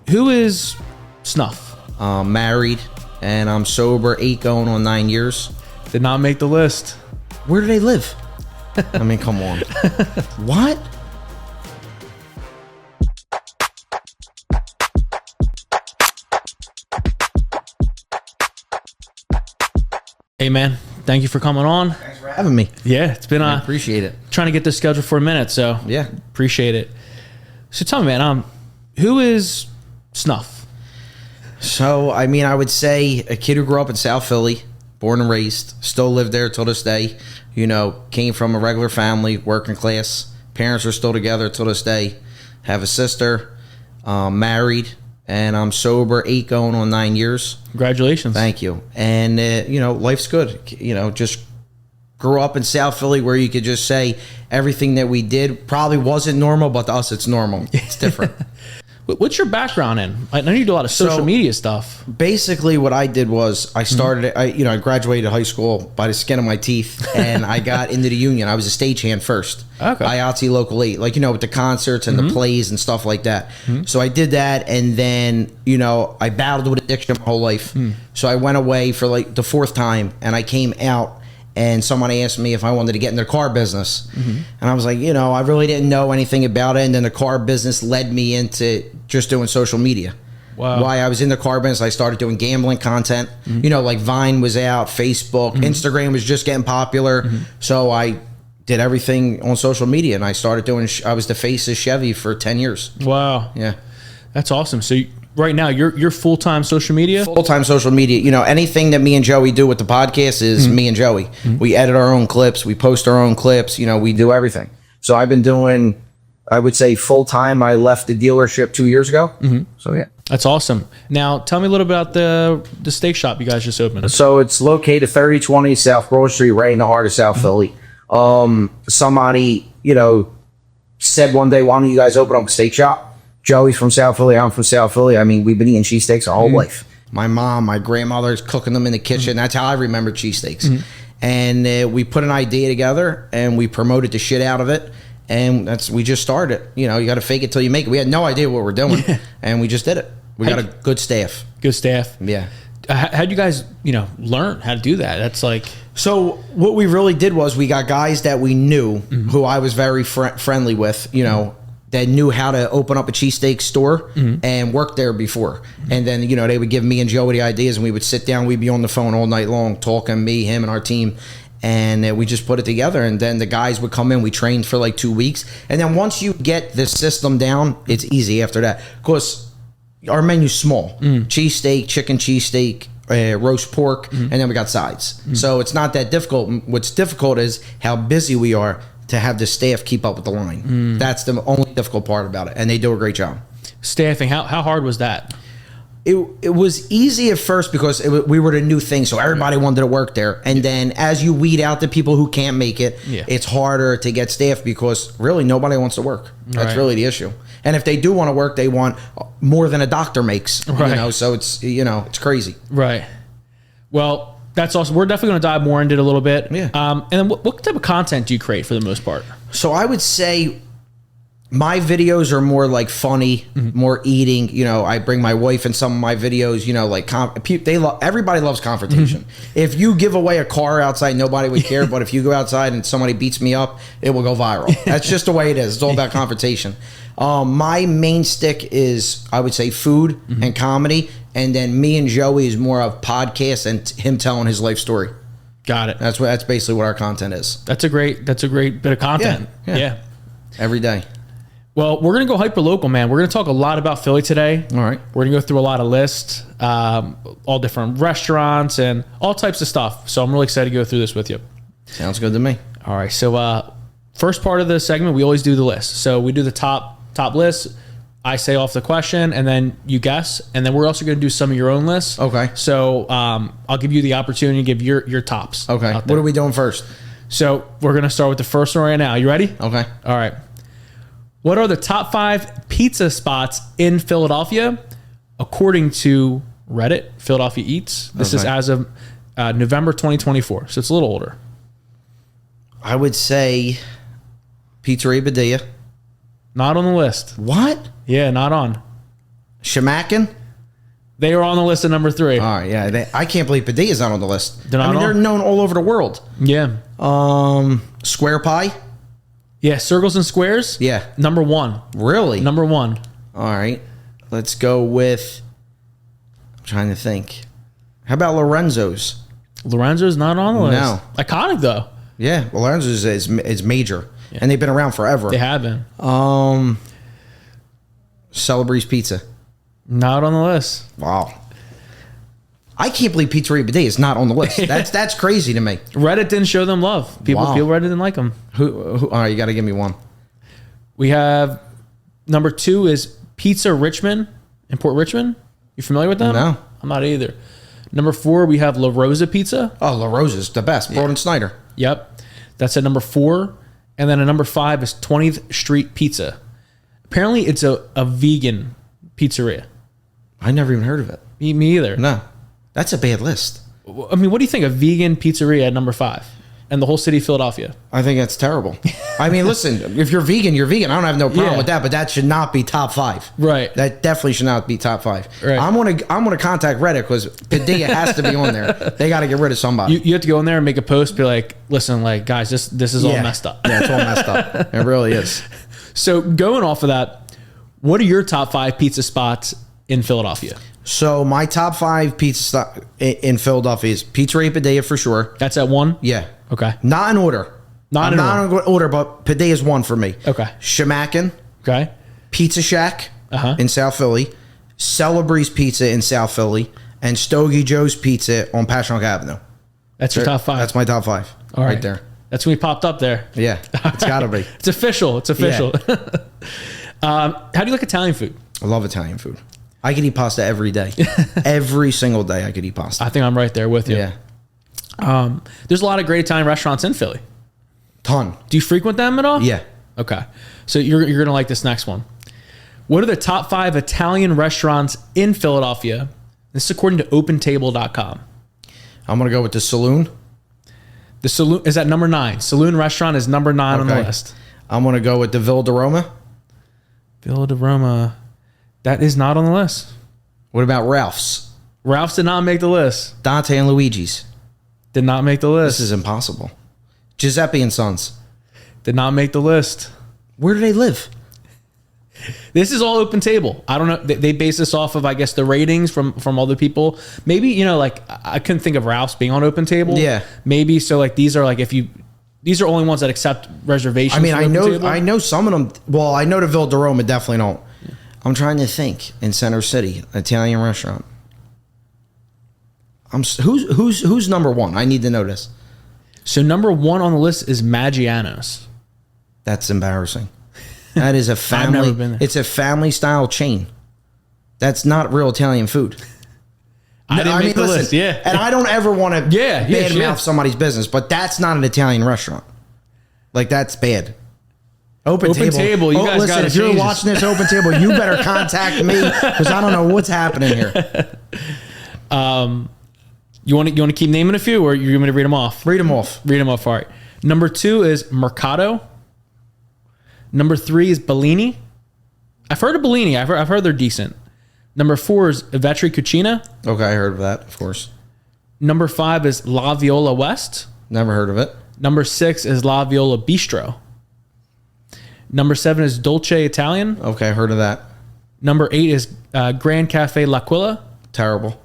Who is Snuff? Married, and I'm sober 8 going on 9 years. Did not make the list. Where do they live? I mean, come on. What? Hey, man. Thank you for coming on. Thanks for having me. Yeah, it's been I appreciate it. trying to get this scheduled for a minute, so Yeah. appreciate it. So tell me, man, who is Snuff? So, I mean, I would say a kid who grew up in South Philly, born and raised, still live there till this day. You know, came from a regular family, working class. Parents are still together till this day. Have a sister, married, and I'm sober 8 going on 9 years. Congratulations. Thank you. And, you know, life's good. You know, just grew up in South Philly where you could just say everything that we did probably wasn't normal, but to us it's normal. It's different. What's your background in? I know you do a lot of social media stuff. Basically, what I did was I started. I graduated high school by the skin of my teeth, and I got into the union. I was a stagehand first. Okay. IATSE Local 8, like, you know, with the concerts and the plays and stuff like that. So I did that, and then, you know, I battled with addiction my whole life. So I went away for like the 4th time, and I came out. And someone asked me if I wanted to get in their car business. And I was like, you know, I really didn't know anything about it. And then the car business led me into just doing social media. Wow. While I was in the car business, I started doing gambling content. You know, like Vine was out, Facebook, Instagram was just getting popular. So I did everything on social media. And I started doing, I was the face of Chevy for 10 years. Wow. Yeah. That's awesome. So right now, you're full-time social media? Full-time social media. You know, anything that me and Joey do with the podcast is me and Joey. We edit our own clips. We post our own clips. You know, we do everything. So I've been doing, I would say, full-time. I left the dealership 2 years ago. So, yeah. That's awesome. Now, tell me a little about the steak shop you guys just opened. So it's located 3020 South Broad Street, right in the heart of South Philly. Somebody, you know, said one day, why don't you guys open up a steak shop? Joey's from South Philly. I'm from South Philly. I mean, we've been eating cheesesteaks our whole life. My mom, my grandmother's cooking them in the kitchen. That's how I remember cheesesteaks. And we put an idea together, and we promoted the shit out of it. And we just started. You know, you got to fake it till you make it. We had no idea what we're doing, and we just did it. We got a good staff. Good staff. Yeah. How'd you guys, you know, learn how to do that? That's like... So what we really did was we got guys that we knew, who I was very friendly with, you know, that knew how to open up a cheesesteak store and work there before. And then, you know, they would give me and Joey the ideas, and we would sit down. We'd be on the phone all night long talking, me, him, and our team. And we just put it together. And then the guys would come in. We trained for like 2 weeks. And then once you get the system down, it's easy after that. Of course, our menu's small. Cheesesteak, chicken cheesesteak, roast pork, and then we got sides. So it's not that difficult. What's difficult is how busy we are to have the staff keep up with the line. That's the only difficult part about it, and they do a great job. Staffing, how hard was that? It was easy at first because we were the new thing, so everybody wanted to work there. And then as you weed out the people who can't make it, it's harder to get staff because really nobody wants to work. That's really the issue. And if they do want to work, they want more than a doctor makes. You know, so it's, you know, it's crazy. Right. Well, that's awesome. We're definitely going to dive more into it a little bit. Yeah. And then what type of content do you create for the most part? So I would say my videos are more like funny, more eating. You know, I bring my wife in some of my videos. You know, like everybody loves confrontation. If you give away a car outside, nobody would care. But if you go outside and somebody beats me up, it will go viral. That's just the way it is. It's all about confrontation. My main stick is, I would say, food and comedy. And then me and Joey is more of podcasts and him telling his life story. Got it. That's basically what our content is. That's a great bit of content. Yeah. Every day. Well, we're going to go hyper local, man. We're going to talk a lot about Philly today. All right. We're going to go through a lot of lists, all different restaurants and all types of stuff. So I'm really excited to go through this with you. Sounds good to me. All right. So first part of the segment, we always do the list. So we do the top list. I say off the question, and then you guess, and then we're also going to do some of your own lists. Okay. So I'll give you the opportunity to give your tops. Okay. What are we doing first? So we're going to start with the first one right now. You ready? Okay. All right. What are the top 5 pizza spots in Philadelphia, according to Reddit, Philadelphia Eats? This is as of November 2024, so it's a little older. I would say Pizzeria Badia. Not on the list. What? Yeah, not on. Shemakin. They are on the list at number 3. All right, yeah. I can't believe Padilla's not on the list. They're known all over the world. Yeah. Square pie. Yeah, circles and squares. Yeah. Number 1. Really? Number 1. All right. Let's go with... I'm trying to think. How about Lorenzo's? Lorenzo's not on the list. No. Iconic, though. Yeah, Lorenzo's is major. Yeah. And they've been around forever. They have been. Celebri's Pizza. Not on the list. Wow. I can't believe Pizzeria Bidet is not on the list. That's crazy to me. Reddit didn't show them love. People Reddit didn't like them. Who? All right, you got to give me one. We have number 2 is Pizza Richmond in Port Richmond. You familiar with them? No. I'm not either. Number 4, we have La Rosa Pizza. Oh, La Rosa's the best. Broad and Snyder. Yep. That's at number 4. And then at number 5 is 20th Street Pizza. Apparently, it's a vegan pizzeria. I never even heard of it. Me either. No. That's a bad list. I mean, what do you think? A vegan pizzeria at number 5 and the whole city of Philadelphia? I think that's terrible. I mean, listen, if you're vegan, you're vegan. I don't have no problem with that, but that should not be top 5. Right. That definitely should not be top 5. Right. I'm gonna contact Reddit because Padilla has to be on there. They got to get rid of somebody. You have to go in there and make a post, be like, listen, like, guys, this is all messed up. Yeah, it's all messed up. It really is. So going off of that, what are your top 5 pizza spots in Philadelphia? So my top 5 pizza stop in Philadelphia is Pizzeria Padilla for sure. That's at 1? Yeah. Okay. Not in order. Not in order, but Padilla is 1 for me. Okay. Shemakin. Okay. Pizza Shack in South Philly. Celebri's Pizza in South Philly. And Stogie Joe's Pizza on Passyunk Avenue. That's your top 5? That's my top 5. All right. There. That's when we popped up there. Yeah. It's got to be. It's official. It's official. Yeah. How do you like Italian food? I love Italian food. I could eat pasta every day. Every single day I could eat pasta. I think I'm right there with you. Yeah. There's a lot of great Italian restaurants in Philly. Ton. Do you frequent them at all? Yeah. Okay. So you're going to like this next one. What are the top 5 Italian restaurants in Philadelphia? This is according to OpenTable.com. I'm going to go with the Saloon. The Saloon is at number 9. Saloon Restaurant is number 9 on the list. I'm going to go with the Villa de Roma. Villa de Roma. That is not on the list. What about Ralph's? Ralph's did not make the list. Dante and Luigi's. Did not make the list. This is impossible. Giuseppe and Sons. Did not make the list. Where do they live? This is all Open Table. I don't know. They base this off of, I guess, the ratings from other people. Maybe, like, I couldn't think of Ralph's being on Open Table. Yeah. Maybe. So, like, these are only ones that accept reservations. I mean, I know some of them. Well, I know the Villa de Roma definitely don't. I'm trying to think in Center City, Italian restaurant. Who's number 1? I need to know this. So number 1 on the list is Maggiano's. That's embarrassing. That is a family. I've never been there. It's a family style chain. That's not real Italian food. I didn't make the list. Yeah, and I don't ever want to badmouth somebody's business, but that's not an Italian restaurant. Like, that's bad. Open table. You guys listen, if you're watching this Open Table, you better contact me because I don't know what's happening here. You want to keep naming a few, or you want me to read them off? Read them off. Read them off. All right. Number 2 is Mercato. Number 3 is Bellini. I've heard of Bellini. I've heard they're decent. Number 4 is Vetri Cucina. Okay, I heard of that, of course. Number 5 is La Viola West. Never heard of it. Number 6 is La Viola Bistro. Number 7 is Dolce Italian. Okay, I heard of that. Number 8 is Grand Cafe L'Aquila. Terrible.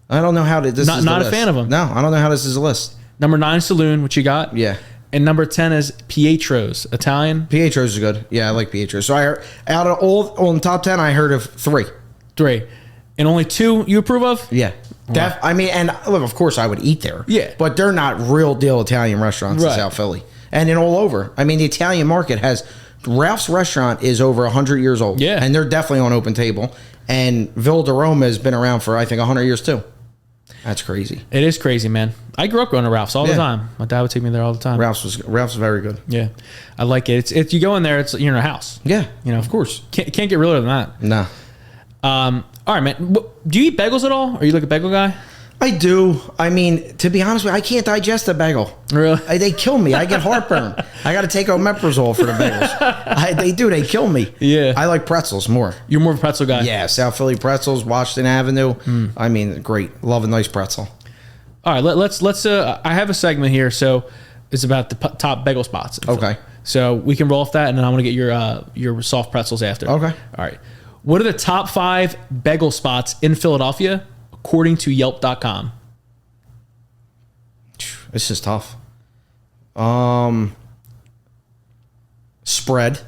I don't know how this is not a fan of them. No, I don't know how this is a list. Number 9 Saloon, what you got? Yeah. And number 10 is Pietro's Italian. Pietro's is good. Yeah, I like Pietro's. So I heard, out of all on top 10, I heard of 3. 3. And only 2 you approve of? Yeah. Wow. I mean, and look, of course I would eat there. Yeah. But they're not real deal Italian restaurants in South Philly. And in all over. I mean, the Italian market has... Ralph's restaurant is over 100 years old. Yeah. And they're definitely on Open Table. And Villa de Roma has been around for, I think, 100 years too. That's crazy. It is crazy, man. I grew up going to Ralph's all the time. My dad would take me there all the time. Ralph's was very good. Yeah. I like it. It's you go in there, you're in a house. Yeah. Of course. Can't get realer than that. No. All right, man. Do you eat bagels at all? Are you like a bagel guy? I do. I mean, to be honest with you, I can't digest a bagel. Really? They kill me. I get heartburn. I got to take omeprazole for the bagels. They kill me. Yeah. I like pretzels more. You're more of a pretzel guy. Yeah, South Philly pretzels, Washington Avenue. I mean, great. Love a nice pretzel. All right, let's. I have a segment here, so it's about the top bagel spots. Okay. So we can roll off that, and then I want to get your soft pretzels after. Okay. All right. What are the top 5 bagel spots in Philadelphia according to Yelp.com? This is tough. Spread.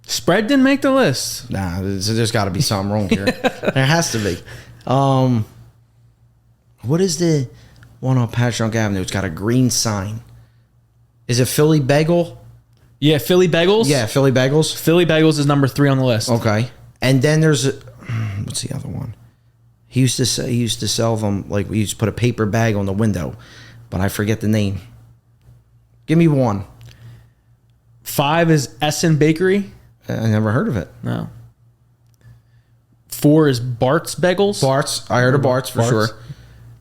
Spread didn't make the list. Nah, there's got to be something wrong here. There has to be. What is the one on Passyunk Avenue? It's got a green sign. Is it Philly Bagel? Yeah, Philly Bagels. Yeah, Philly Bagels. Philly Bagels is number 3 on the list. Okay. And then there's what's the other one? He used to sell them, like, we used to put a paper bag on the window, but I forget the name. Give me one. 5 is Essen Bakery. I never heard of it. No. 4 is Bart's Bagels. Bart's. I heard of Bart's for sure.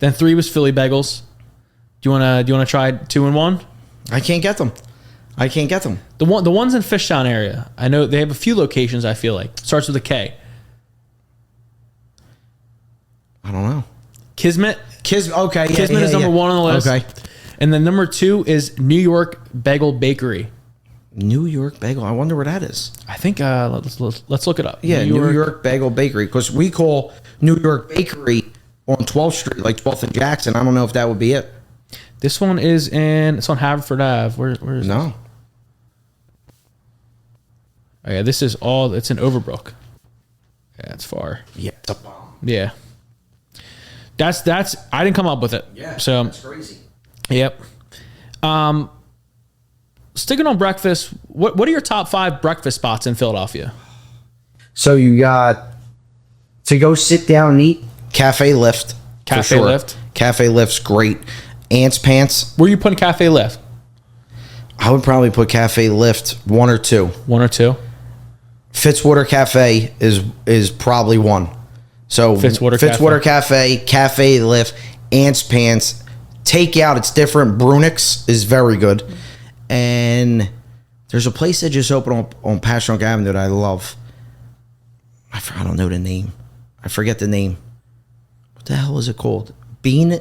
Then 3 was Philly Bagels. Do you wanna try 2 and 1? I can't get them. The ones in Fishtown area. I know they have a few locations. I feel like starts with a K. I don't know. Kismet. Okay. Yeah, Kismet is number 1 on the list. Okay. And then number 2 is New York Bagel Bakery. New York Bagel. I wonder where that is. I think let's look it up. Yeah, New York Bagel Bakery, because we call New York Bakery on 12th Street, like 12th and Jackson. I don't know if that would be it. This one is it's on Haverford Ave. Where is no? This? Oh yeah, this is it's in Overbrook. Yeah, it's far. Yeah. Yeah. That's I didn't come up with it. Yeah. So that's crazy. Yep. Sticking on breakfast, what are your top 5 breakfast spots in Philadelphia? So you got to go sit down and eat. Cafe Lift. Cafe Lift. Cafe Lift's great. Ants Pants. Where are you putting Cafe Lift? I would probably put Cafe Lift 1 or 2. 1 or 2. Fitzwater Cafe is probably 1. So Fitzwater Cafe, Cafe Lift, Ants Pants, takeout. It's different. Brunick's is very good, and there's a place that just opened on Passyunk Avenue that I love. I don't know the name. I forget the name. What the hell is it called? Bean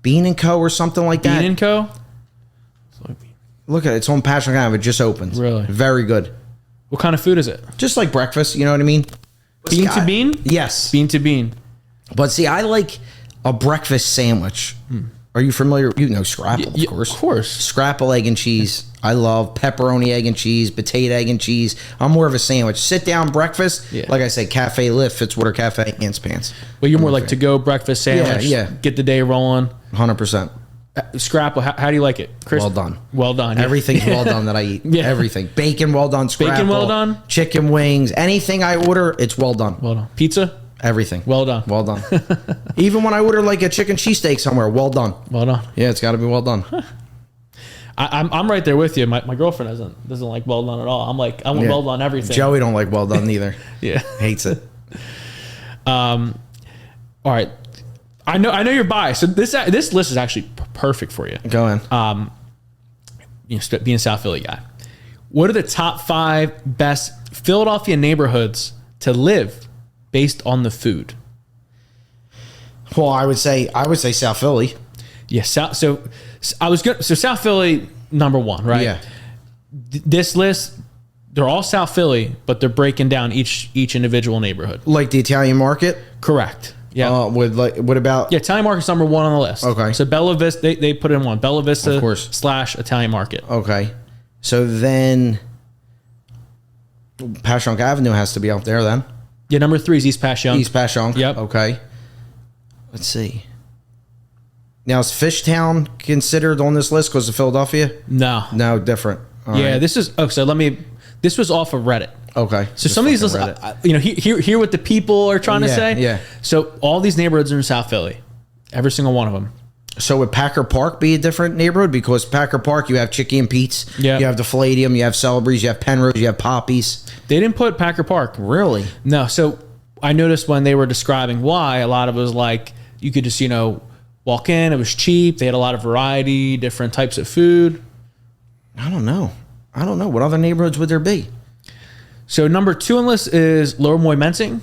and Co. or something like that. Bean and Co. Look at it. It's on Passyunk Avenue. It just opened. Really? Very good. What kind of food is it? Just like breakfast. You know what I mean? Bean to bean? Yes. Bean to bean. But see, I like a breakfast sandwich. Are you familiar? You know scrapple, of course. Of course. Scrapple egg and cheese. I love pepperoni egg and cheese, potato egg and cheese. I'm more of a sandwich. Sit down breakfast. Yeah. Like I said, Cafe Lift, Fitzwater Cafe, Ants Pants. Well, you're more like to-go breakfast sandwich. Yeah. Get the day rolling. 100%. Scrapple, how do you like it? Chris? Well done. Well done. Yeah. Everything's well done that I eat. Yeah. Everything. Bacon well done. Scrapple. Bacon well done. Chicken wings. Anything I order, it's well done. Well done. Pizza? Everything. Well done. Well done. Even when I order like a chicken cheesesteak somewhere, well done. Well done. Yeah, it's got to be well done. I'm right there with you. My girlfriend doesn't like well done at all. I'm like, I want well done everything. Joey don't like well done neither. Yeah. Hates it. All right. I know you're biased. So this list is actually perfect for you. Go in. Being a South Philly guy. What are the top 5 best Philadelphia neighborhoods to live based on the food? Well, I would say South Philly. Yeah, so South Philly number 1, right? Yeah. This list, they're all South Philly, but they're breaking down each individual neighborhood. Like the Italian Market? Correct. Yeah. What about? Yeah, Italian Market's number 1 on the list. Okay. So Bella Vista, they put in 1. Bella Vista, of course, / Italian Market. Okay. So then Passyunk Avenue has to be up there then. Yeah, number 3 is East Passyunk. East Passyunk. Yep. Okay. Let's see. Now, is Fishtown considered on this list because of Philadelphia? No. No, different. All right. This is this was off of Reddit. Okay. So some of these lists, hear what the people are trying to say. Yeah. So all these neighborhoods are in South Philly. Every single one of them. So would Packer Park be a different neighborhood? Because Packer Park, you have Chicky and Pete's. Yeah. You have the Palladium. You have Celebrys. You have Penrose. You have Poppy's. They didn't put Packer Park. Really? No. So I noticed when they were describing why, a lot of it was like, you could just, walk in, it was cheap. They had a lot of variety, different types of food. I don't know. What other neighborhoods would there be? So number 2 on the list is Lower Moy-Mensing.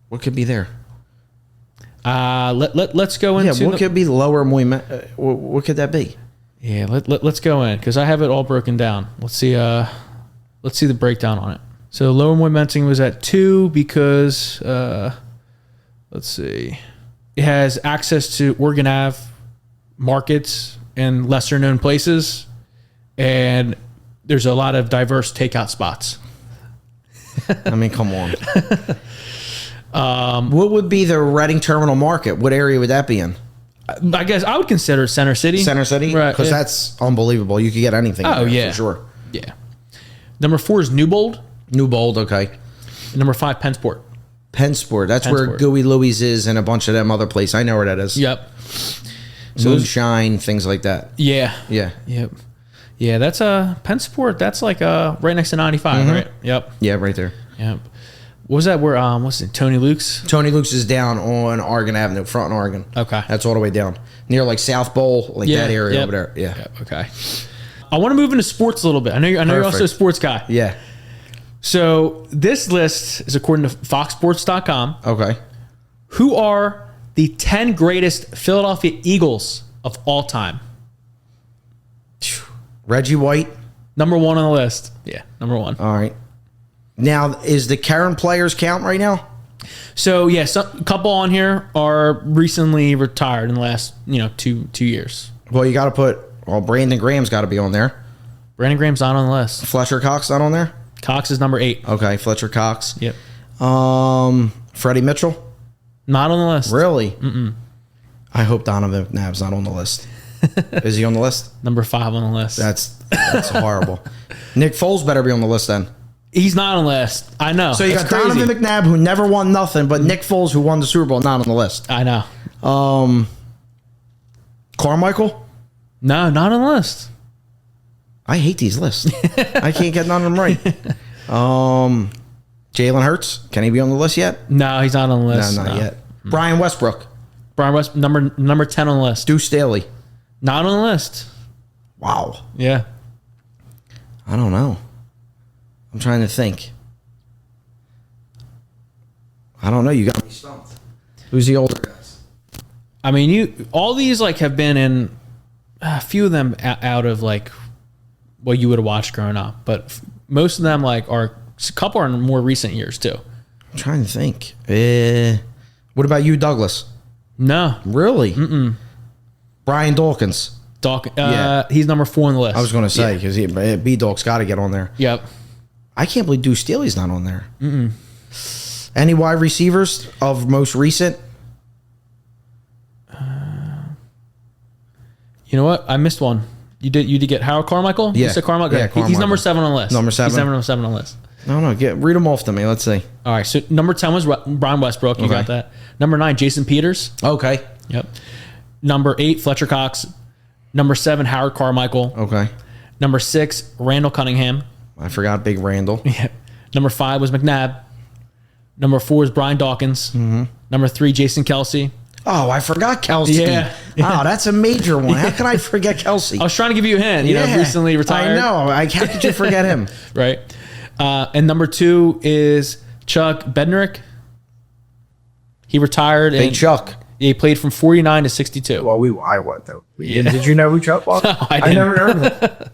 What could be there? Let's go into... Yeah, what could be Lower Moy-Mensing? What could that be? Yeah, let's go in, because I have it all broken down. Let's see the breakdown on it. So Lower Moy-Mensing was at 2 because, let's see, it has access to Oregon Ave markets and lesser known places, and there's a lot of diverse takeout spots. I mean, come on. What would be the Reading Terminal Market? What area would that be in? I guess I would consider Center City. Center City? Right. Because that's unbelievable. You could get anything there, for sure. Yeah. Number 4 is Newbold. Newbold, okay. And number 5, Pensport. Pensport. That's where Gooey Louie's is and a bunch of them other places. I know where that is. Yep. So Moonshine, things like that. Yeah. Yeah. Yep. Yeah, that's Pensport. That's like right next to 95, right? Yep. Yeah, right there. Yep. What was that? Where what's it? Tony Luke's? Tony Luke's is down on Oregon Avenue, front in Oregon. Okay. That's all the way down. Near like South Bowl, like that area over there. Yeah. Yep, okay. I want to move into sports a little bit. I know you're also a sports guy. Yeah. So this list is according to foxsports.com. Okay. Who are the 10 greatest Philadelphia Eagles of all time? Reggie White. Number 1 on the list. Yeah, number 1. All right. Now, is the current players count right now? So, yes, a couple on here are recently retired in the last, 2 years. Well, you got to put, Brandon Graham's got to be on there. Brandon Graham's not on the list. Fletcher Cox not on there? Cox is number 8. Okay, Fletcher Cox. Yep. Freddie Mitchell? Not on the list. Really? Mm-mm. I hope Donovan McNabb's not on the list. Is he on the list? Number 5 on the list. That's horrible. Nick Foles better be on the list then. He's not on the list. I know. So you got crazy. Donovan McNabb, who never won nothing, but Nick Foles, who won the Super Bowl, not on the list. I know. Carmichael? No, not on the list. I hate these lists. I can't get none of them right. Jalen Hurts, can he be on the list yet? No, he's not on the list. No, not yet. Brian Westbrook. Brian West, number 10 on the list. Deuce Staley. Not on the list. Wow. Yeah. I don't know. I'm trying to think. I don't know. You got me stumped. Who's the older guys? I mean, all these have been in a few of them out of what you would have watched growing up, but most of them are a couple are in more recent years too. I'm trying to think. What about you, Douglas? No. Really? Mm-mm. Brian Dawkins. He's number 4 on the list. I was going to say, because B-Dog's got to get on there. Yep. I can't believe Deuce Staley's not on there. Mm-mm. Any wide receivers of most recent? You know what? I missed one. You did get Howard Carmichael? Yeah. You said Carmichael? Yeah, Carmichael. He's number 7 on the list. Number 7? He's number 7 on the list. No, read them off to me. Let's see. All right, so number 10 was Brian Westbrook. You got that. Number 9, Jason Peters. Okay. Yep. Number 8, Fletcher Cox. Number 7, Howard Carmichael. Okay. Number 6, Randall Cunningham. I forgot Big Randall. Yeah. Number 5 was McNabb. Number 4 is Brian Dawkins. Mm-hmm. Number 3, Jason Kelsey. Oh, I forgot Kelsey. Yeah. Oh, that's a major one. How can I forget Kelsey? I was trying to give you a hint. Recently retired. I know. How could you forget him? Right. And number 2 is Chuck Bednarik. He retired. Big Chuck. He played from 49 to 62. Well, I what though? Yeah. Did you know who Chuck was? No, I never heard of it.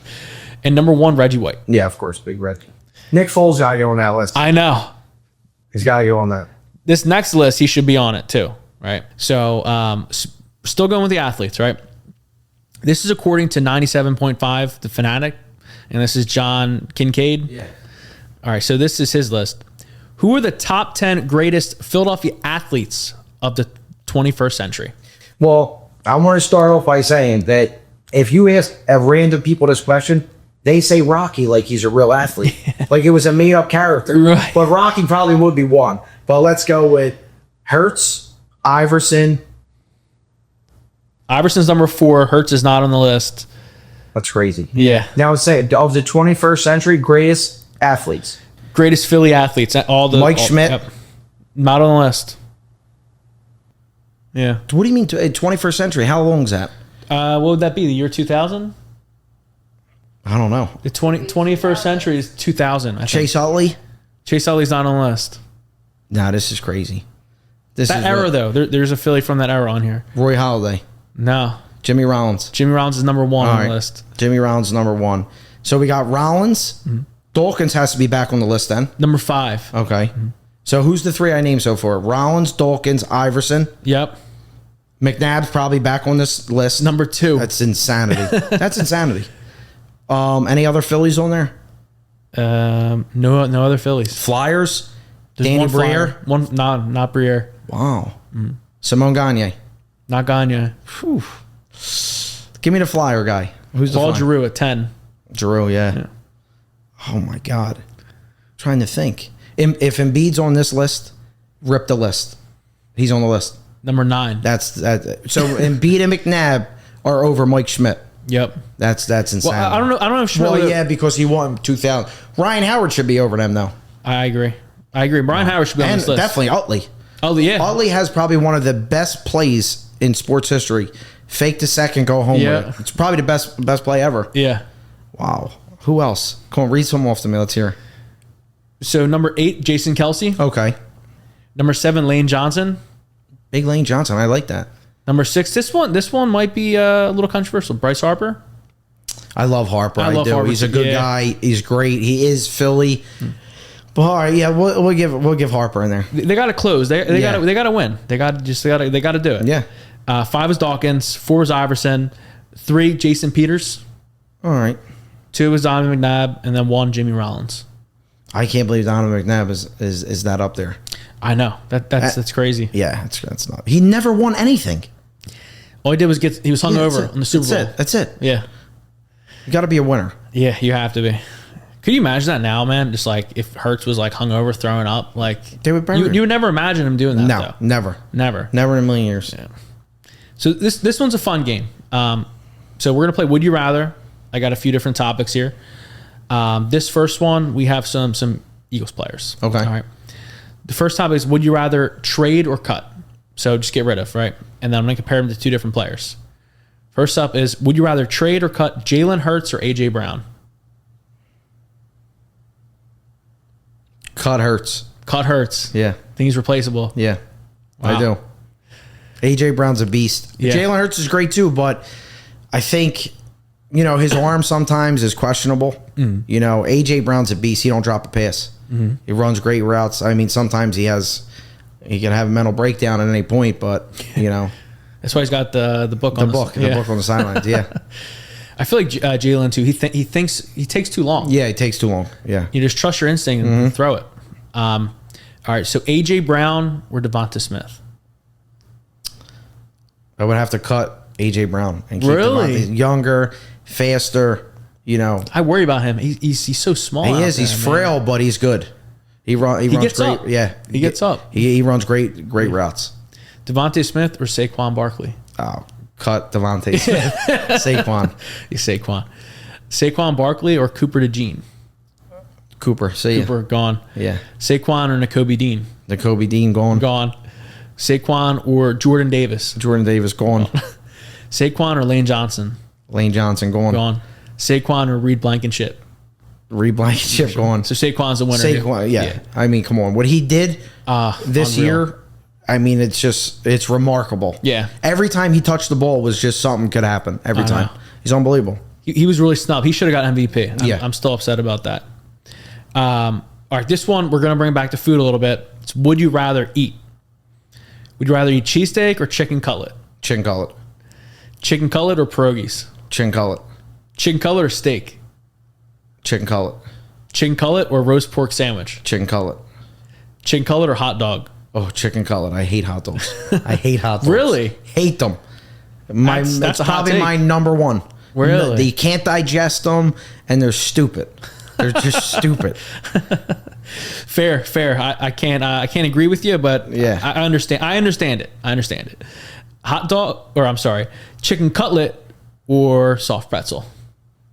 And number 1, Reggie White. Yeah, of course, Big Red. Nick Foles got to go on that list. I know. He's got to go on that. This next list, he should be on it too, right? So, still going with the athletes, right? This is according to 97.5, the Fanatic, and this is John Kincaid. Yeah. All right, so this is his list. Who are the top 10 greatest Philadelphia athletes of the 21st century? Well, I want to start off by saying that if you ask a random people this question, they say Rocky like he's a real athlete. Like it was a made-up character. Right. But Rocky probably would be one. But let's go with Hurts, Iverson. Iverson's number 4. Hurts is not on the list. That's crazy. Yeah. Now let's say of the 21st century, greatest athletes. Greatest Philly athletes. Schmidt. Yep. Not on the list. Yeah. What do you mean 21st century? How long is that? What would that be? The year 2000? I don't know. The 21st century is 2000. I think. Chase Utley? Chase Utley's not on the list. No, this is crazy. That era, though. There's a Philly from that era on here. Roy Halladay. No. Jimmy Rollins. Jimmy Rollins is number 1 on the list. Jimmy Rollins is number 1. So we got Rollins. Mm-hmm. Dawkins has to be back on the list then. Number 5. Okay. Mm-hmm. So who's the 3 I named so far? Rollins, Dawkins, Iverson. Yep. McNabb's probably back on this list. Number 2. That's insanity. That's insanity. Any other Phillies on there? No other Phillies. Flyers. There's Danny one Briere. Flyer. Not Briere. Wow. Mm. Simone Gagne. Not Gagne. Whew. Give me the Flyer guy. Who's the Paul Flyer? Giroux at 10. Giroux, yeah. Oh my God. Trying to think. If Embiid's on this list, rip the list. He's on the list. Number 9. So Embiid and McNabb are over Mike Schmidt. Yep. That's insane. Well, I don't know if Schmidt. Well, yeah, because he won 2000. Ryan Howard should be over them though. I agree. Brian Howard should be on this list. Definitely Utley. Oh yeah. Utley has probably one of the best plays in sports history. Fake the second, go home with it. It's probably the best play ever. Yeah. Wow. Who else? Come on, read some off to me. Let's hear. So number 8, Jason Kelce. Okay. Number 7, Lane Johnson. Big Lane Johnson. I like that. Number 6, this one might be a little controversial. Bryce Harper. I love Harper. I do. Harper. He's a good guy. He's great. He is Philly. But all right, yeah, we'll give Harper in there. They got to close. They got to win. They got to do it. Yeah. 5 is Dawkins. 4 is Iverson. 3, Jason Peters. All right. 2 is Donovan McNabb, and then 1, Jimmy Rollins. I can't believe Donovan McNabb is that up there. I know that's crazy. Yeah, that's not. He never won anything. All he did was he was hungover on the Super Bowl. That's it. Yeah. You got to be a winner. Yeah, you have to be. Could you imagine that now, man? Just like if Hurts was like hungover, throwing up, like they would burn. You would never imagine him doing that. No, though. never in a million years. Yeah. So this one's a fun game. So we're gonna play Would You Rather. I got a few different topics here. This first one, we have some Eagles players. Okay. All right. The first topic is Would you rather trade or cut? So just get rid of, right? And then I'm gonna compare them to 2 different players. First up is Would you rather trade or cut Jalen Hurts or AJ Brown? Cut Hurts. Cut Hurts. Yeah. Think he's replaceable. Yeah. Wow. I do. AJ Brown's a beast. Yeah. Jalen Hurts is great too, but I think, his arm sometimes is questionable. AJ Brown's a beast. He don't drop a pass. Mm-hmm. He runs great routes. I mean, sometimes he can have a mental breakdown at any point, but That's why he's got the book on the book on the sidelines. Yeah. I feel like Jalen too. He thinks he takes too long. Yeah, he takes too long. Yeah. You just trust your instinct and throw it. All right. So AJ Brown or Devonta Smith? I would have to cut AJ Brown and keep really Devontae younger, faster. I worry about him. He's so small. He is. He's frail, but he's good. He runs gets great. Up. Yeah, he gets up. He runs great routes. Devontae Smith or Saquon Barkley? Oh, cut Devontae Smith. Saquon. Saquon Barkley or Cooper DeJean? Cooper. See Cooper gone. Yeah. Saquon or Nakobe Dean? Nakobe Dean gone. Gone. Saquon or Jordan Davis? Jordan Davis gone. Saquon or Lane Johnson? Lane Johnson gone. Gone. Saquon or Reed Blankenship? Reed Blankenship gone. So Saquon's the winner. Saquon, yeah. I mean, come on. What he did this year, I mean, it's remarkable. Yeah. Every time he touched the ball was just something could happen. Every time. He's unbelievable. He was really snubbed. He should have got MVP. I'm still upset about that. All right, this one, we're going to bring back to food a little bit. It's would you rather eat? Would you rather eat cheesesteak or chicken cutlet? Chicken cutlet. Chicken cutlet or pierogies? Chicken cutlet. Chicken cutlet or steak? Chicken cutlet. Chicken cutlet or roast pork sandwich? Chicken cutlet. Chicken cutlet or hot dog? Oh, chicken cutlet. I hate hot dogs. I hate hot dogs. Really? Hate them. That's probably my number one. Really? No, you can't digest them, and they're stupid. They're just stupid. Fair. I can't agree with you, but yeah, I understand. I understand it. Hot dog, or I'm sorry, chicken cutlet or soft pretzel?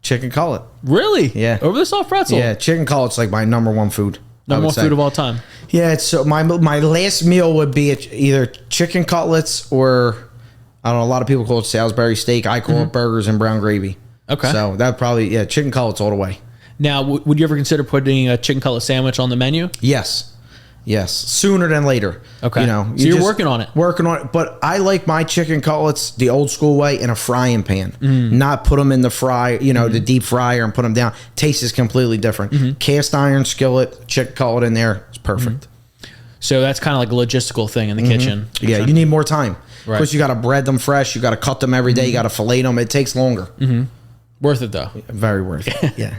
Chicken cutlet. Really? Yeah. Over the soft pretzel? Yeah, chicken cutlet's like my number one food. Number one food of all time. Yeah, so my last meal would be either chicken cutlets or, I don't know, a lot of people call it Salisbury steak. I call it burgers and brown gravy. Okay. So that probably, chicken cutlets all the way. Now, would you ever consider putting a chicken cutlet sandwich on the menu? Yes. Sooner than later. Okay. So you're working on it. Working on it. But I like my chicken cutlets the old school way in a frying pan. Not put them in the the deep fryer and put them down. Taste is completely different. Cast iron skillet, chicken cutlet in there. It's perfect. So that's kind of like a logistical thing in the kitchen. Yeah, you need more time. Right. Because you got to bread them fresh. You got to cut them every day. You got to fillet them. It takes longer. Worth it, though. Very worth it. Yeah.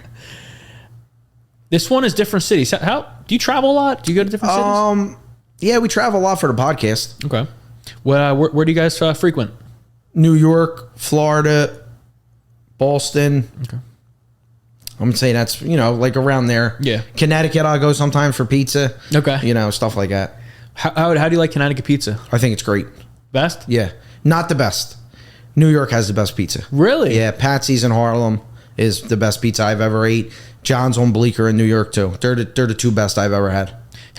This one is different cities. How do you travel a lot? Do you go to different cities? Yeah, we travel a lot for the podcast. Okay. Well, where do you guys frequent? New York, Florida, Boston. Okay. I'm gonna say that's like around there. Yeah. Connecticut, I'll go sometimes for pizza. Okay. Stuff like that. How do you like Connecticut pizza? I think it's great. Best? Yeah. Not the best. New York has the best pizza. Really? Yeah. Patsy's in Harlem is the best pizza I've ever ate. John's on Bleecker in New York too. They're the two best I've ever had.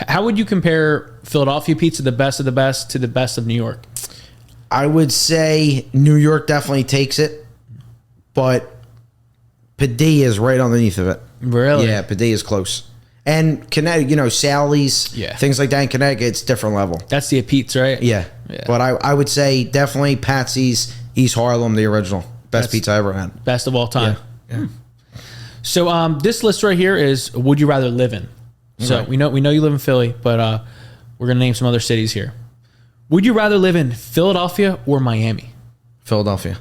How would you compare Philadelphia pizza, the best of the best, to the best of New York? I would say New York definitely takes it, but Padilla is right underneath of it. Really? Yeah, Padilla is close. And Connecticut, Sally's, things like that in Connecticut, it's different level. That's the Pete's, right? Yeah. But I would say definitely Patsy's, East Harlem, the original. Best pizza I ever had. Best of all time. Yeah. So this list right here is would you rather live in? So we know you live in Philly, but we're gonna name some other cities here. Would you rather live in Philadelphia or Miami? Philadelphia.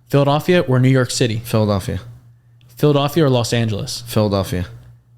Philadelphia or New York City? Philadelphia. Philadelphia or Los Angeles? Philadelphia.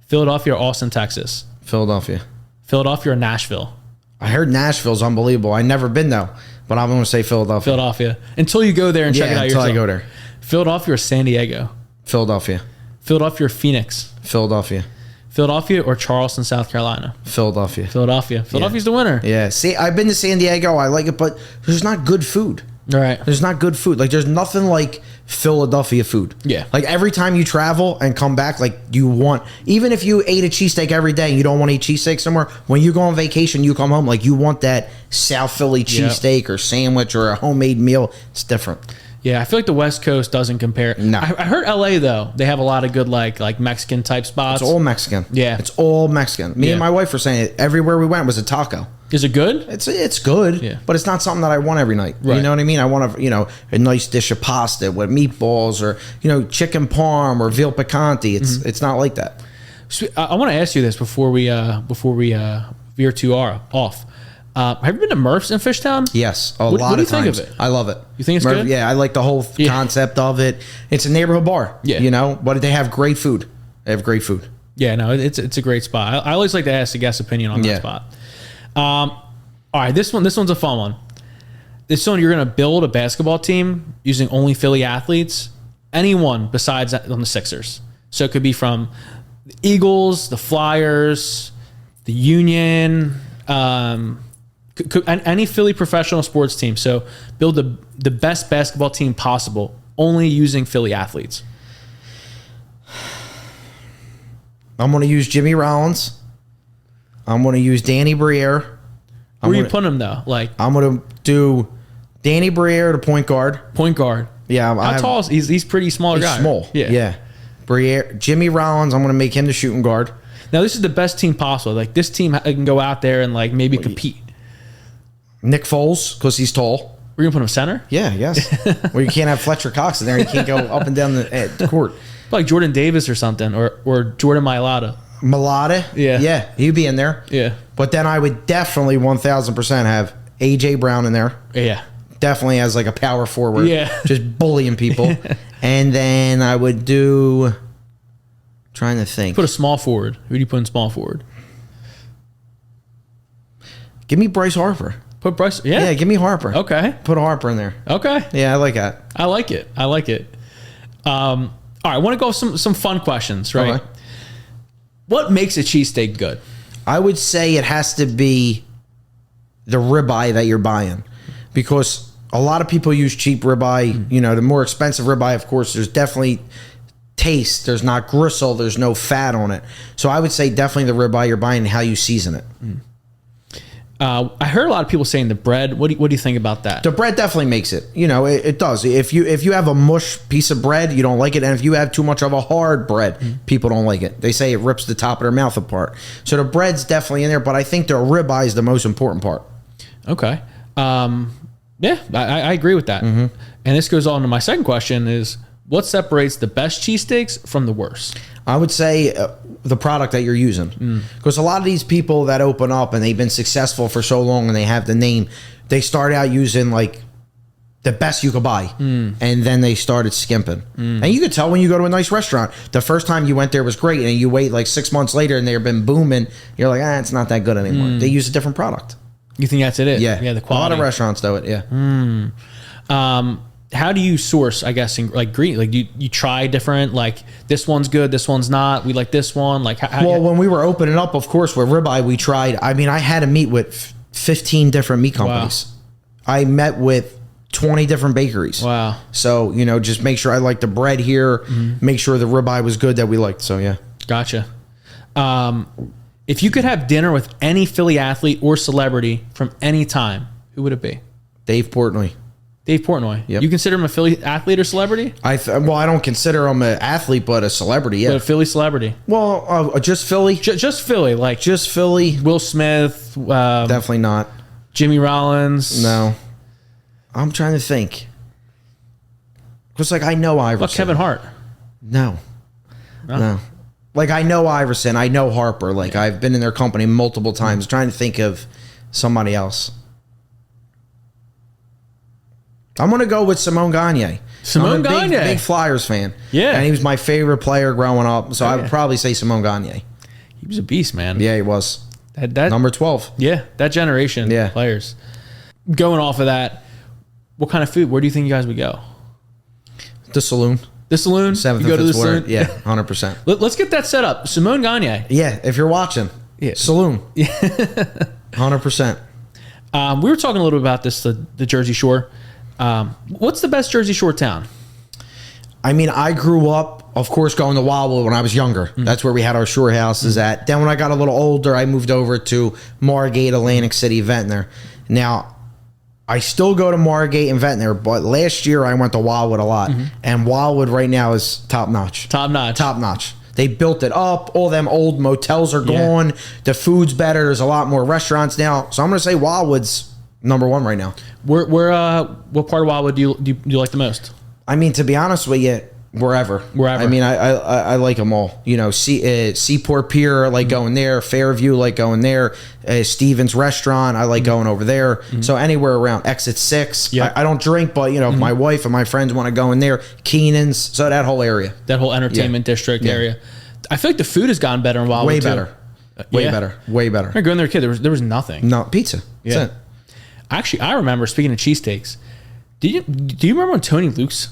Philadelphia or Austin, Texas? Philadelphia. Philadelphia or Nashville? I heard Nashville's unbelievable. I've never been though, but I'm gonna say Philadelphia. Philadelphia. Until you go there and check it out yourself. Until I go there. Philadelphia or San Diego? Philadelphia. Philadelphia or Phoenix? Philadelphia. Philadelphia or Charleston, South Carolina? Philadelphia. Philadelphia. Philadelphia's the winner. Yeah. See, I've been to San Diego. I like it, but there's not good food. All right. There's not good food. Like, there's nothing like Philadelphia food. Yeah. Like, every time you travel and come back, like, you want, even if you ate a cheesesteak every day and you don't want to eat cheesesteak somewhere, when you go on vacation, you come home, like, you want that South Philly cheesesteak or sandwich or a homemade meal. It's different. Yeah, I feel like the West Coast doesn't compare. No. I heard LA though, they have a lot of good like Mexican type spots. It's all Mexican. Yeah. It's all Mexican. Me and my wife were saying it. Everywhere we went was a taco. Is it good? It's good, but it's not something that I want every night. Right. You know what I mean? I want a nice dish of pasta with meatballs or chicken parm or veal picante. It's not like that. So, I want to ask you this before we veer too off. Have you been to Murph's in Fishtown? Yes, a lot of times. What do you think of it? I love it. You think it's good? Yeah, I like the whole concept of it. It's a neighborhood bar. Yeah. But they have great food. They have great food. Yeah, no, it's a great spot. I always like to ask the guest opinion on that spot. All right, this one's a fun one. This one, you're going to build a basketball team using only Philly athletes. Anyone besides on the Sixers. So it could be from the Eagles, the Flyers, the Union, any Philly professional sports team. So build the best basketball team possible, only using Philly athletes. I'm going to use Jimmy Rollins. I'm going to use Danny Briere. Where are you putting him though? Like, I'm going to do Danny Briere, the point guard. Point guard. Yeah. How tall is he? He's pretty small guy. Small. Yeah. Briere, Jimmy Rollins. I'm going to make him the shooting guard. Now this is the best team possible. Like this team can go out there and like maybe compete. Nick Foles, because he's tall. We're gonna put him center. Yeah. Yes. Well, you can't have Fletcher Cox in there. You can't go up and down the court. Like Jordan Davis or something, or Jordan Mailata. Malata? Yeah, he'd be in there. Yeah. But then I would definitely 1,000% have A.J. Brown in there. Yeah. Definitely as like a power forward. Yeah. Just bullying people. And then I would do, trying to think. Put a small forward. Who do you put in small forward? Give me Bryce Harper. Put Bryce. Yeah. Yeah, give me Harper. Okay. Put Harper in there. Okay. Yeah, I like that. I like it. All right, I want to go with some fun questions, right? Okay. What makes a cheesesteak good? I would say it has to be the ribeye that you're buying, because a lot of people use cheap ribeye. The more expensive ribeye, of course, there's definitely taste. There's not gristle. There's no fat on it. So I would say definitely the ribeye you're buying and how you season it. I heard a lot of people saying the bread. What do you think about that? The bread definitely makes it. You know, it does. If you have a mush piece of bread, you don't like it. And if you have too much of a hard bread, people don't like it. They say it rips the top of their mouth apart. So the bread's definitely in there, but I think the ribeye is the most important part. Okay. Yeah, I agree with that. And this goes on to my second question is, what separates the best cheesesteaks from the worst? I would say the product that you're using. Because a lot of these people that open up and they've been successful for so long and they have the name, they start out using like the best you could buy. And then they started skimping. And you could tell when you go to a nice restaurant, the first time you went there was great. And you wait like 6 months later and they've been booming. You're like, it's not that good anymore. They use a different product. You think that's it? Yeah. Yeah, the quality. A lot of restaurants do it, yeah. How do you source, I guess, like green? Like you try different, like this one's good, this one's not. We like this one. Like well, when we were opening up, of course, with ribeye, we tried. I mean, I had to meet with 15 different meat companies. Wow. I met with 20 different bakeries. Wow. So, you know, just make sure I like the bread here, make sure the ribeye was good that we liked. So, yeah. Gotcha. If you could have dinner with any Philly athlete or celebrity from any time, who would it be? Dave Portnoy. Dave Portnoy. Yep. You consider him a Philly athlete or celebrity? Well, I don't consider him an athlete, but a celebrity, yeah. But a Philly celebrity. Well, just Philly. Just Philly. Like just Philly. Will Smith. Definitely not. Jimmy Rollins. No. I'm trying to think. Because, like, I know Iverson. What, Kevin Hart? No. Like, I know Iverson. I know Harper. Like, I've been in their company multiple times. Trying to think of somebody else. I'm going to go with Simone Gagne. Simone Gagne. Big Flyers fan. Yeah. And he was my favorite player growing up. So I would probably say Simone Gagne. He was a beast, man. Yeah, he was. That number 12. Yeah, that generation of players. Going off of that, what kind of food? Where do you think you guys would go? The saloon. The saloon? 7th you go to the saloon? Yeah, 100%. Let's get that set up. Simone Gagne. Yeah, if you're watching. Yeah. Saloon. Yeah. 100%. We were talking a little bit about this, the Jersey Shore. What's the best Jersey Shore town? I mean, I grew up, of course, going to Wildwood when I was younger. That's where we had our shore houses at. Then when I got a little older, I moved over to Margate, Atlantic City, Ventnor. Now, I still go to Margate and Ventnor, but last year I went to Wildwood a lot. And Wildwood right now is top notch. Top notch. Top notch. They built it up. All them old motels are gone. Yeah. The food's better. There's a lot more restaurants now. So I'm going to say Wildwood's number one right now. What part of Wildwood do you like the most? I mean, to be honest with you, wherever. I mean, I like them all. You know, Seaport Pier, I like going there. Fairview, like going there. Stevens Restaurant, I like going over there. So anywhere around Exit 6. Yep. I don't drink, but, you know, if my wife and my friends want to go in there, Keenan's, so that whole area. That whole entertainment district area. I feel like the food has gotten better in Wildwood, Way better. Way better. I go in there, kid. There was nothing. No, pizza. That's it. Actually, I remember, speaking of cheesesteaks, do you remember when Tony Luke's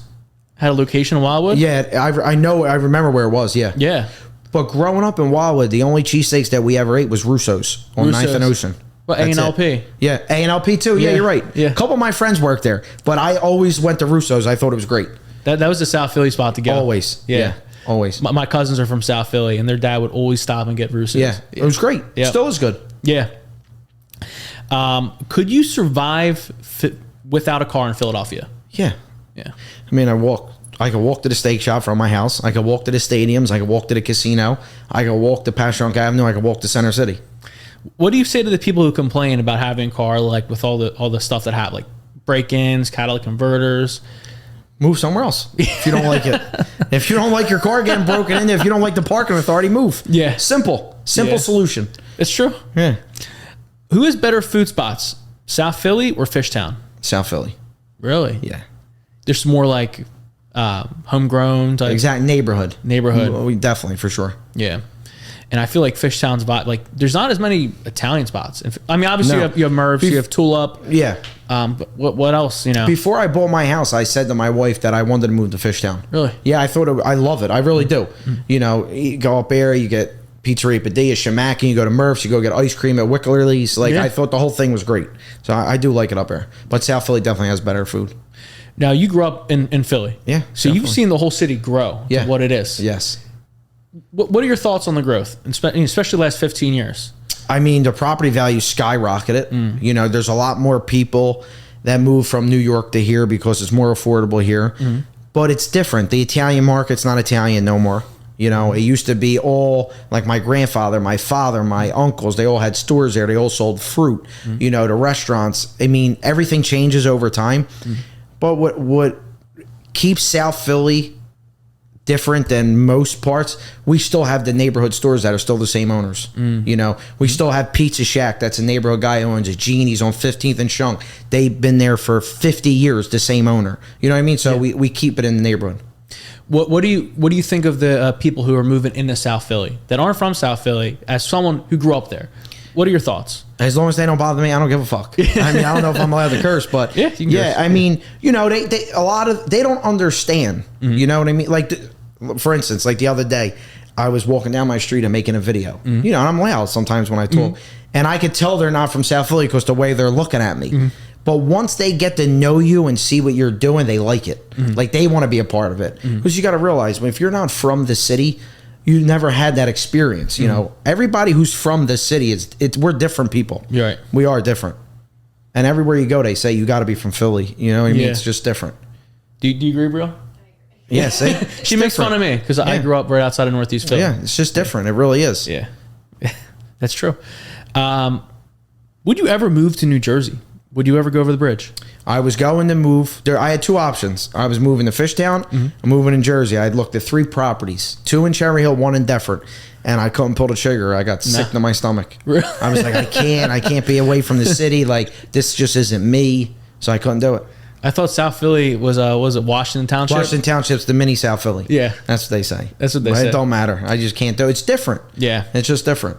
had a location in Wildwood? Yeah, I know. I remember where it was. Yeah. Yeah. But growing up in Wildwood, the only cheesesteaks that we ever ate was Russo's on 9th and Ocean. Well, A&LP. Yeah, A&LP too. Yeah, you're right. Yeah. A couple of my friends worked there, but I always went to Russo's. I thought it was great. That was the South Philly spot to go. Always. Yeah. Always. My cousins are from South Philly, and their dad would always stop and get Russo's. Yeah. It was great. Yep. Still is good. Yeah. Could you survive without a car in Philadelphia? Yeah. Yeah. I mean, I could walk to the steak shop from my house. I could walk to the stadiums. I could walk to the casino. I could walk to Passyunk Avenue. I could walk to Center City. What do you say to the people who complain about having a car, like with all the stuff that have like break-ins, catalytic converters? Move somewhere else if you don't like it. If you don't like your car getting broken into, if you don't like the parking authority, move. Yeah. Simple solution. It's true. Yeah. Who has better food spots, South Philly or Fishtown? South Philly. Really? Yeah. There's more like homegrown type. Exact neighborhood. We definitely, for sure. Yeah. And I feel like Fishtown's like there's not as many Italian spots. I mean, obviously you have Merv's, you have Tulip. Yeah. But what else? You know. Before I bought my house, I said to my wife that I wanted to move to Fishtown. Really? Yeah, I love it. I really do. You know, you go up there, you get Pizzeria Padilla, Shamak, and you go to Murph's, you go get ice cream at Wickerly's. Like, I thought the whole thing was great. So I do like it up there. But South Philly definitely has better food. Now, you grew up in Philly. Yeah. So you've seen the whole city grow to what it is. Yes. What are your thoughts on the growth, especially the last 15 years? I mean, the property value skyrocketed. You know, there's a lot more people that move from New York to here because it's more affordable here. But it's different. The Italian market's not Italian no more. You know, it used to be all like my grandfather, my father, my uncles. They all had stores there. They all sold fruit, you know, to restaurants. I mean, everything changes over time. But what keeps South Philly different than most parts, we still have the neighborhood stores that are still the same owners. You know, we still have Pizza Shack. That's a neighborhood guy who owns it. Genie's on 15th and Shunk. They've been there for 50 years, the same owner. You know what I mean? So we keep it in the neighborhood. What do you think of the people who are moving into South Philly that aren't from South Philly? As someone who grew up there, what are your thoughts? As long as they don't bother me, I don't give a fuck. I mean, I don't know if I'm allowed to curse, but yeah, curse. I mean, you know, they don't understand. You know what I mean? Like, for instance, like the other day, I was walking down my street and making a video. You know, and I'm loud sometimes when I talk, and I could tell they're not from South Philly because the way they're looking at me. But once they get to know you and see what you're doing, they like it. Like, they want to be a part of it. Because you got to realize, if you're not from the city, you never had that experience. You know, everybody who's from the city we're different people. You're right. We are different. And everywhere you go, they say you got to be from Philly. You know what I mean? It's just different. Do you agree, bro? Yeah, see? She makes fun of me because I grew up right outside of Northeast Philly. Yeah, it's just different. It really is. Yeah. That's true. Would you ever move to New Jersey? Would you ever go over the bridge? I was going to move there. I had two options. I was moving to Fishtown and moving in Jersey. I had looked at 3 properties, 2 in Cherry Hill, 1 in Deptford, and I couldn't pull the trigger. I got sick to my stomach. Really? I was like, I can't be away from the city. Like, this just isn't me. So I couldn't do it. I thought South Philly was it Washington Township? Washington Township's the mini South Philly. Yeah. That's what they say. That's what they say. It don't matter. I just can't do it. It's different. Yeah. It's just different.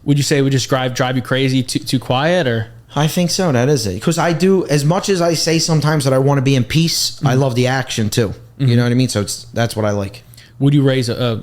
Would you say it would just drive you crazy, too quiet, or? I think so. That is it. Because I do, as much as I say sometimes that I want to be in peace, I love the action too. You know what I mean? So that's what I like. Would you raise your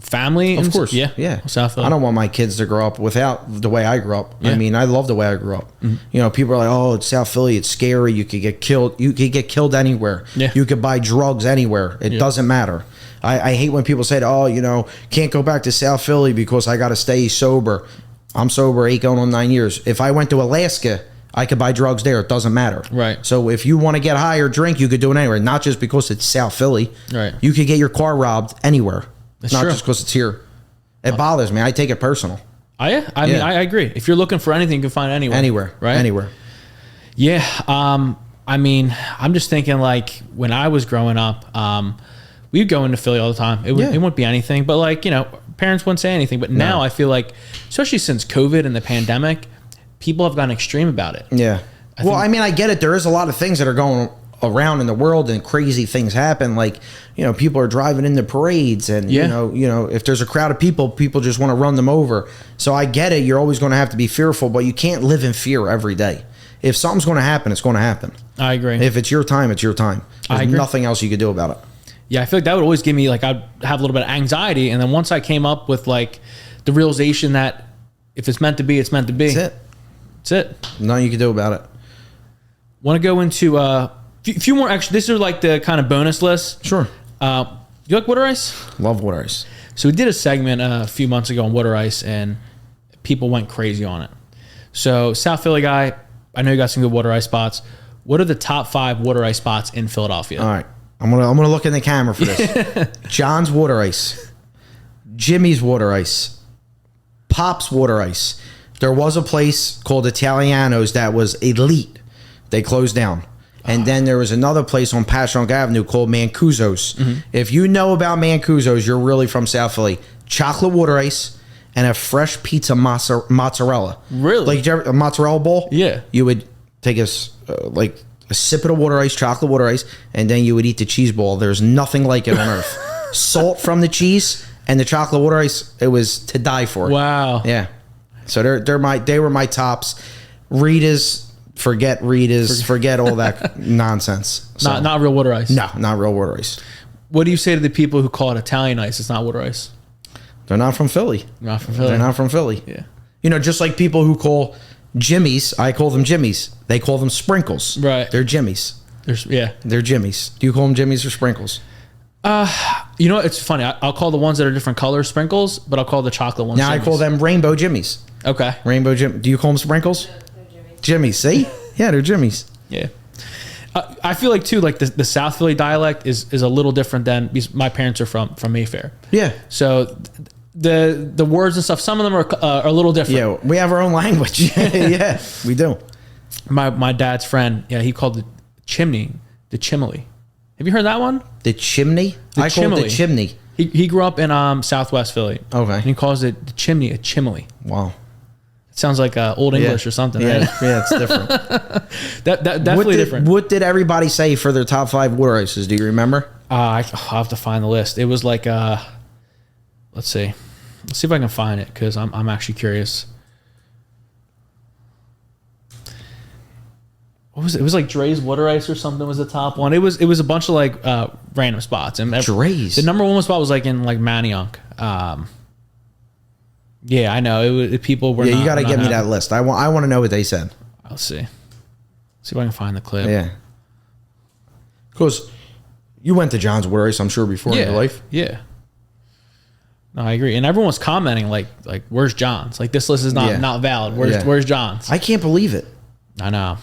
family? Of course. Yeah. South Philly. I don't want my kids to grow up without the way I grew up. I mean, I love the way I grew up. You know, people are like, "Oh, it's South Philly. It's scary. You could get killed. You could get killed anywhere. Yeah. You could buy drugs anywhere. It doesn't matter." I hate when people say, "Oh, you know, can't go back to South Philly because I got to stay sober." I'm sober 8 going on 9 years. If I went to Alaska, I could buy drugs there. It doesn't matter. Right. So if you want to get high or drink, you could do it anywhere. Not just because it's South Philly. Right. You could get your car robbed anywhere. That's not true. just because it's here. It bothers me. I take it personal. I mean, I agree. If you're looking for anything, you can find it anywhere. Anywhere. Right? Anywhere. Yeah. I mean, I'm just thinking, like, when I was growing up, we'd go into Philly all the time. It wouldn't be anything. But, like, you know, parents wouldn't say anything. But now I feel like, especially since COVID and the pandemic, people have gotten extreme about it. Yeah. I mean, I get it. There is a lot of things that are going around in the world and crazy things happen. Like, you know, people are driving into parades and, you know, if there's a crowd of people just want to run them over. So I get it. You're always going to have to be fearful, but you can't live in fear every day. If something's going to happen, it's going to happen. I agree. If it's your time, it's your time. There's nothing else you could do about it. Yeah, I feel like that would always give me, like, I'd have a little bit of anxiety. And then once I came up with, like, the realization that if it's meant to be, it's meant to be. That's it. That's it. Nothing you can do about it. Want to go into a few more? Actually, this is like the kind of bonus list. Sure. You like water ice? Love water ice. So we did a segment a few months ago on water ice, and people went crazy on it. So South Philly guy, I know you got some good water ice spots. What are the top 5 water ice spots in Philadelphia? All right. I'm gonna look in the camera for this. John's water ice, Jimmy's water ice, Pop's water ice. There was a place called Italiano's that was elite. They closed down. And then there was another place on Passyunk Avenue called Mancuso's. If you know about Mancuso's, you're really from South Philly. Chocolate water ice and a fresh pizza mozzarella. Really? Like a mozzarella ball? Yeah. You would take a sip of the water ice, chocolate water ice, and then you would eat the cheese ball. There's nothing like it on earth. Salt from the cheese and the chocolate water ice, it was to die for. Wow. Yeah. So they were my tops. Rita's, forget Rita's, forget all that nonsense. So, Not real water ice. No, not real water ice. What do you say to the people who call it Italian ice? It's not water ice. They're not from Philly. Not from Philly. They're not from Philly. Yeah. You know, just like people who call Jimmy's, I call them Jimmy's. They call them sprinkles. Right. They're Jimmy's. They're Jimmy's. Do you call them Jimmy's or sprinkles? You know, it's funny. I'll call the ones that are different colors sprinkles, but I'll call the chocolate ones Now Jimmy's. I call them rainbow Jimmy's. Okay. Rainbow Jim. Do you call them sprinkles? Jimmy's. See? Yeah, they're Jimmy's. Yeah. I feel like too, like the South Philly dialect is a little different than, because my parents are from Mayfair. Yeah. So the words and stuff, some of them are a little different. Yeah, we have our own language. Yeah, we do. My dad's friend, yeah, he called the chimney the chimney. Have you heard that one? The chimney? I call it the chimney. He grew up in Southwest Philly. Okay. And he calls it the chimney a chimney. Wow. It sounds like Old English or something. Yeah, right? yeah, it's different. that definitely different. What did everybody say for their top 5 water ices? Do you remember? I'll have to find the list. It was like, let's see. Let's see if I can find it, because I'm actually curious. What was it? It was like Dre's Water Ice or something was the top one. It was a bunch of like random spots. And Dre's. The number one spot was like in like Manayunk. Yeah, I know. People were. Yeah, you got to get me that list. I want to know what they said. I'll see. See if I can find the clip. Yeah. Because you went to John's Water Ice, I'm sure, before in your life. Yeah. No, I agree. And everyone's commenting like where's John's? Like, this list is not valid. Where's John's? I can't believe it. I know.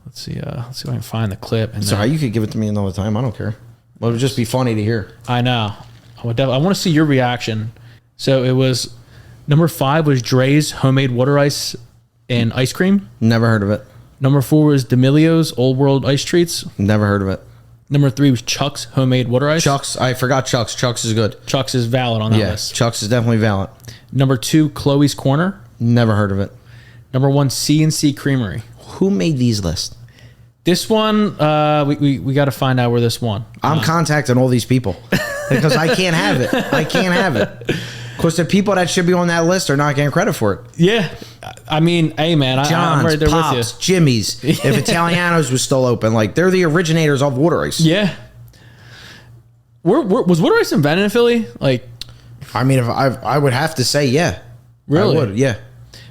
Let's see if I can find the clip. And Sorry, you could give it to me another time. I don't care. Well, it would just be funny to hear. I know. I want to see your reaction. So it was number 5 was Dre's homemade water ice and ice cream. Never heard of it. Number 4 was D'Amelio's Old World Ice Treats. Never heard of it. Number 3 was Chuck's homemade water ice. Chuck's. I forgot Chuck's. Chuck's is good. Chuck's is valid on that list. Chuck's is definitely valid. Number 2, Chloe's Corner. Never heard of it. Number 1, C&C Creamery. Who made these lists? This one, we got to find out where this one. I'm contacting all these people because I can't have it. I can't have it. Because the people that should be on that list are not getting credit for it. Yeah. I mean, hey, man, I'm right there Pops, with you. Jimmy's, if Italiano's was still open, like, they're the originators of water ice. Yeah. Was water ice invented in Philly? Like, I mean, if I would have to say, yeah. Really? I would, yeah.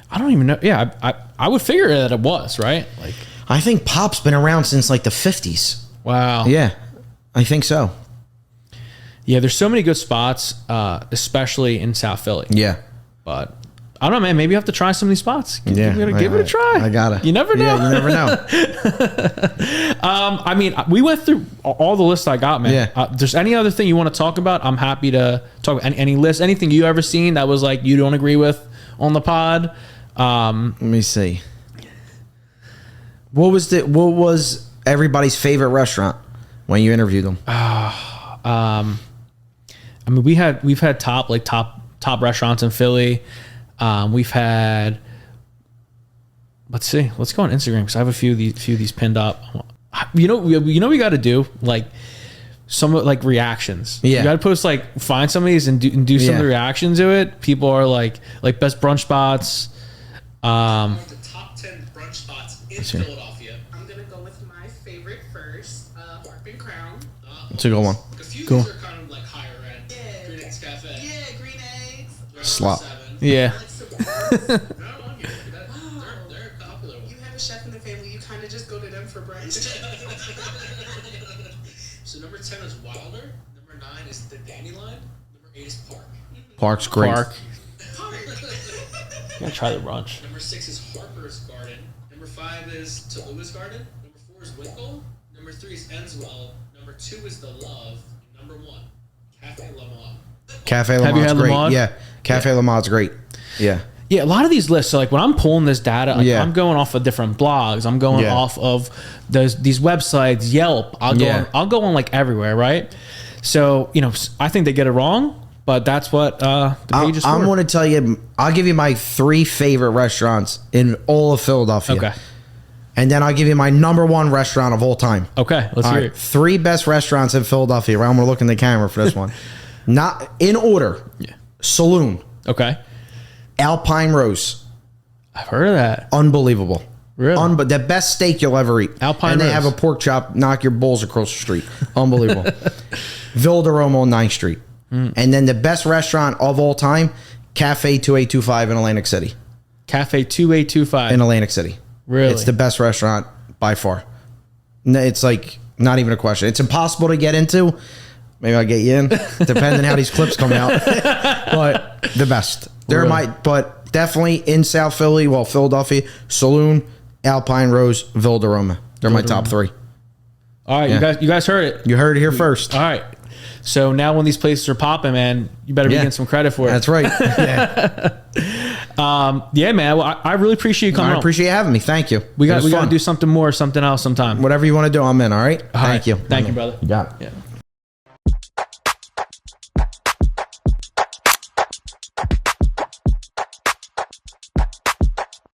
I don't even know. Yeah, I would figure that it was, right? Like, I think Pop's been around since like the 50s. Wow. Yeah, I think so. Yeah, there's so many good spots, especially in South Philly. Yeah. But I don't know, man. Maybe you have to try some of these spots. Give it a try. I got it. You never know. Yeah, you never know. I mean, we went through all the lists I got, man. Yeah. There's any other thing you want to talk about? I'm happy to talk about any list. Anything you ever seen that was like you don't agree with on the pod? Let me see. What was everybody's favorite restaurant when you interviewed them? I mean, we've had top restaurants in Philly. We've had, let's see, let's go on Instagram because I have a few of these pinned up. We got to do like some like reactions. Yeah, you got to post like find some of these and do some of the reactions to it. People are like best brunch spots. The top 10 brunch spots in Philadelphia. I'm gonna go with my favorite first, Harp and Crown. It's a good one. A few of these are kind of like higher end. Yeah. Green Eggs Cafe. Yeah, Green Eggs. Slop. Yeah. They're a popular one. You have a chef in the family, you kind of just go to them for brunch. So number 10 is Wilder. Number 9 is the Dandelion. Number 8 is Park. Park's great. Park. Gotta try the brunch. Number 6 is Harper's Garden. Number 5 is Tallulah's Garden. Number 4 is Winkle. Number 3 is Enswell. Number 2 is The Love. And number 1, Cafe La Mode. Cafe La Have you Mode's had La great. Mode? Yeah, Cafe La Mode's great. Yeah. Yeah, a lot of these lists. So like when I'm pulling this data, like Yeah. I'm going off of different blogs. I'm going off of these websites, Yelp. I'll go on like everywhere, right? So I think they get it wrong. But that's what the page is for. I'm going to tell you, I'll give you my 3 favorite restaurants in all of Philadelphia. Okay. And then I'll give you my number 1 restaurant of all time. Okay, let's All hear right, it. 3 best restaurants in Philadelphia. I'm going to look in the camera for this one. Not in order. Yeah. Saloon. Okay. Alpine Rose. I've heard of that. Unbelievable. Really? The best steak you'll ever eat. Alpine And they Rose. have a pork chop, knock your balls across the street. Unbelievable. Villa de Roma on 9th Street. And then the best restaurant of all time, Cafe 2825 in Atlantic City. Cafe 2825 in Atlantic City. Really? It's the best restaurant by far. It's like not even a question. It's impossible to get into. Maybe I'll get you in, depending how these clips come out. But the best. But definitely in South Philly, Philadelphia, Saloon, Alpine Rose, Villa de Roma. They're my top 3. All right, you guys heard it. You heard it here first. All right. So now when these places are popping, man, you better be getting some credit for it. That's right. Yeah. Man. Well, I really appreciate you coming. I appreciate you having me. Thank you. We got to do something more, something else sometime. Whatever you want to do, I'm in. All right. Thank you. Thank you, brother. You got it. Yeah.